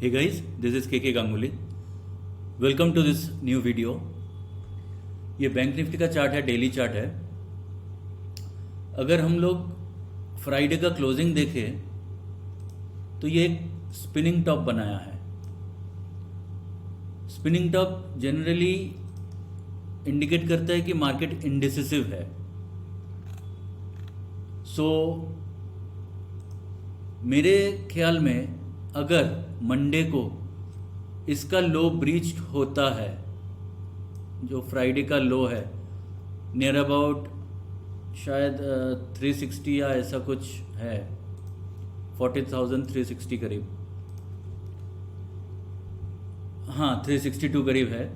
Hey guys, this is KK Ganguly. Welcome to this new video. ये bank Nifty का chart है, daily chart है. अगर हम लोग फ्राइडे का क्लोजिंग देखें तो ये एक स्पिनिंग टॉप बनाया है. स्पिनिंग टॉप जनरली इंडिकेट करता है कि मार्केट इंडिसिसिव है. सो मेरे ख्याल में अगर मंडे को इसका लो ब्रीच होता है, जो फ्राइडे का लो है नियर अबाउट शायद 360 या ऐसा कुछ है, 40,360 करीब, हाँ 362 करीब है.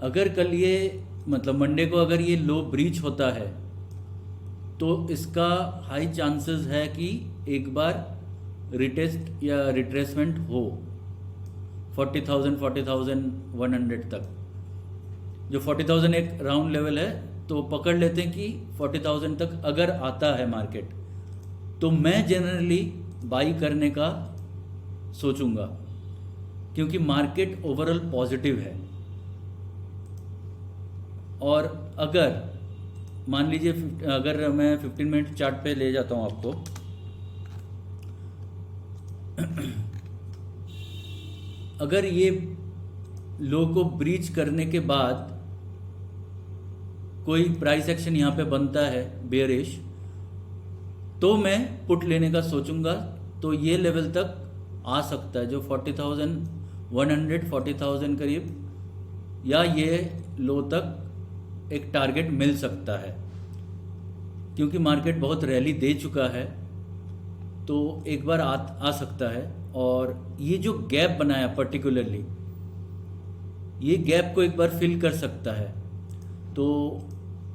अगर कल ये मतलब मंडे को अगर ये लो ब्रीच होता है तो इसका हाई चांसेस है कि एक बार रिटेस्ट या रिट्रेसमेंट हो 40,000 40,100 तक. जो 40,000 एक राउंड लेवल है, तो पकड़ लेते हैं कि 40,000 तक अगर आता है मार्केट तो मैं जनरली बाई करने का सोचूंगा, क्योंकि मार्केट ओवरऑल पॉजिटिव है. और अगर मान लीजिए अगर मैं 15 मिनट चार्ट पे ले जाता हूँ आपको, अगर ये लो को ब्रीच करने के बाद कोई प्राइस एक्शन यहाँ पे बनता है बेयरिश, तो मैं पुट लेने का सोचूंगा. तो ये लेवल तक आ सकता है, जो 40,100 40,000 करीब, या ये लो तक एक टारगेट मिल सकता है. क्योंकि मार्केट बहुत रैली दे चुका है तो एक बार आ सकता है. और ये जो गैप बनाया पर्टिकुलरली, ये गैप को एक बार फिल कर सकता है. तो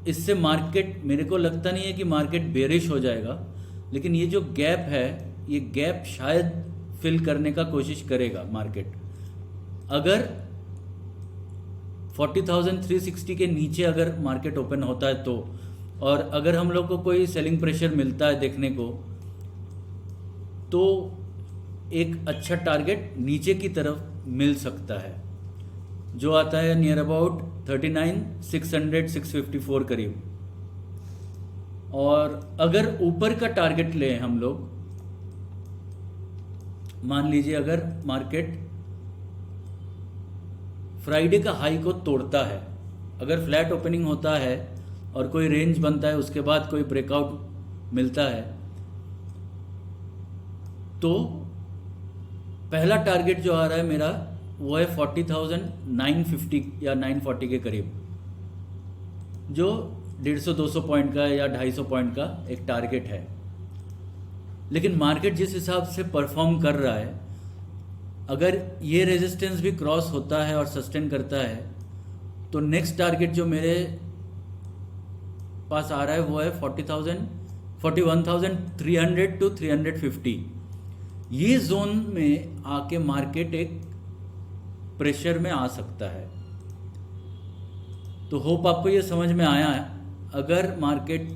इससे मार्केट, मेरे को लगता नहीं है कि मार्केट बेरिश हो जाएगा, लेकिन ये जो गैप है, ये गैप शायद फिल करने का कोशिश करेगा मार्केट. अगर 40,360 के नीचे अगर मार्केट ओपन होता है तो, और अगर हम लोग को कोई सेलिंग प्रेशर मिलता है देखने को, तो एक अच्छा टारगेट नीचे की तरफ मिल सकता है, जो आता है नियर अबाउट 39,600 654 करीब. और अगर ऊपर का टारगेट लें हम लोग, मान लीजिए अगर मार्केट फ्राइडे का हाई को तोड़ता है, अगर फ्लैट ओपनिंग होता है और कोई रेंज बनता है, उसके बाद कोई ब्रेकआउट मिलता है, तो पहला टारगेट जो आ रहा है मेरा वो है 40,950 या 940 के करीब, जो 150-200 पॉइंट का या 250 पॉइंट का एक टारगेट है. लेकिन मार्केट जिस हिसाब से परफॉर्म कर रहा है, अगर ये रेजिस्टेंस भी क्रॉस होता है और सस्टेन करता है, तो नेक्स्ट टारगेट जो मेरे पास आ रहा है वो है 41,300 टू 350. ये जोन में आके मार्केट एक प्रेशर में आ सकता है. तो होप आपको ये समझ में आया है. अगर मार्केट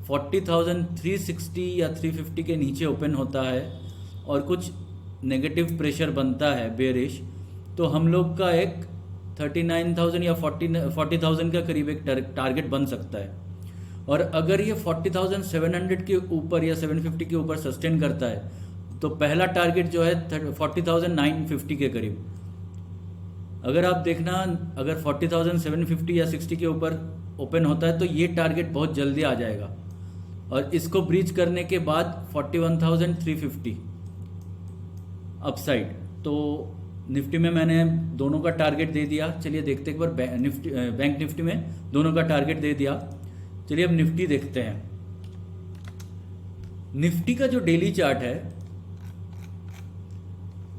40,360 या 350 के नीचे ओपन होता है और कुछ नेगेटिव प्रेशर बनता है बेरिश, तो हम लोग का एक 39,000 या 40,000 का करीब एक टारगेट बन सकता है. और अगर ये 40,700 के ऊपर या 750 के ऊपर सस्टेन करता है, तो पहला टारगेट जो है 40,950 के करीब. अगर आप देखना, अगर 40,750 या 60 के ऊपर ओपन होता है तो ये टारगेट बहुत जल्दी आ जाएगा. और इसको ब्रीच करने के बाद 41,350 अपसाइड. तो निफ्टी में मैंने दोनों का टारगेट दे दिया. चलिए देखते एक बार बैंक निफ्टी में दोनों का टारगेट दे दिया. चलिए अब निफ्टी देखते हैं. निफ्टी का जो डेली चार्ट है,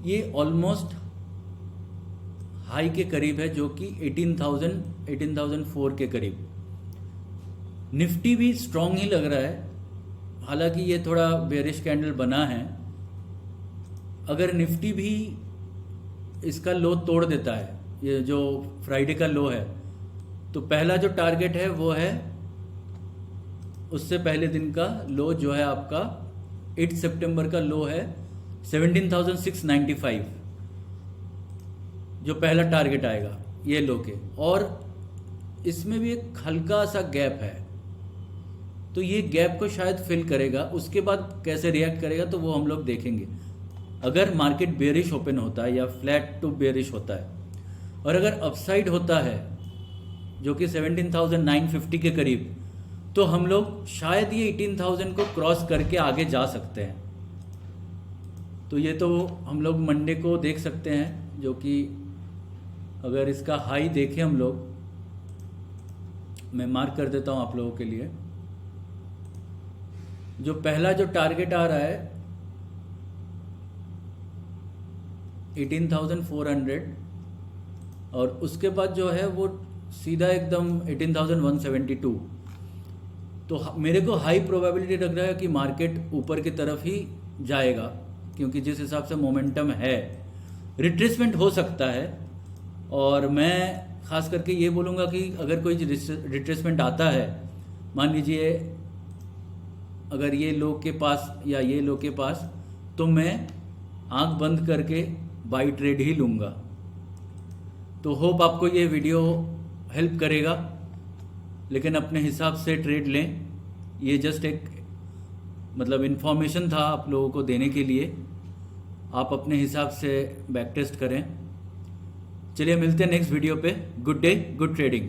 ये ऑलमोस्ट हाई के करीब है, जो कि 18,004 के करीब. निफ्टी भी स्ट्रांग ही लग रहा है, हालांकि ये थोड़ा बेरिश कैंडल बना है. अगर निफ्टी भी इसका लो तोड़ देता है, ये जो फ्राइडे का लो है, तो पहला जो टारगेट है वो है उससे पहले दिन का लो, जो है आपका 8 सितंबर का लो है 17,695. जो पहला टारगेट आएगा ये लो के, और इसमें भी एक हल्का सा गैप है, तो ये गैप को शायद फिल करेगा। उसके बाद कैसे रिएक्ट करेगा तो वो हम लोग देखेंगे। अगर मार्केट बेरिश ओपन होता है या फ्लैट टू बेरिश होता है, और अगर अपसाइड होता है जो कि 17,950 के करीब, तो हम लोग शायद ये 18,000 को क्रॉस करके आगे जा सकते हैं। तो ये तो हम लोग मंडे को देख सकते हैं, जो कि अगर इसका हाई देखें हम लोग, मैं मार्क कर देता हूं आप लोगों के लिए। जो पहला जो टारगेट आ रहा है 18,400, और उसके बाद जो है वो सीधा एकदम 18,172। तो मेरे को हाई प्रोबेबिलिटी लग रहा है कि मार्केट ऊपर की तरफ ही जाएगा, क्योंकि जिस हिसाब से मोमेंटम है, रिट्रेसमेंट हो सकता है। और मैं खास करके ये बोलूँगा कि अगर कोई रिट्रेसमेंट आता है, मान लीजिए अगर ये लो के पास या ये लो के पास, तो मैं आंख बंद करके बाई ट्रेड ही लूँगा। तो होप आपको ये वीडियो हेल्प करेगा, लेकिन अपने हिसाब से ट्रेड लें। ये जस्ट एक मतलब इन्फॉर्मेशन था आप लोगों को देने के लिए, आप अपने हिसाब से बैक टेस्ट करें। चलिए मिलते हैं नेक्स्ट वीडियो पे। Good day, good trading.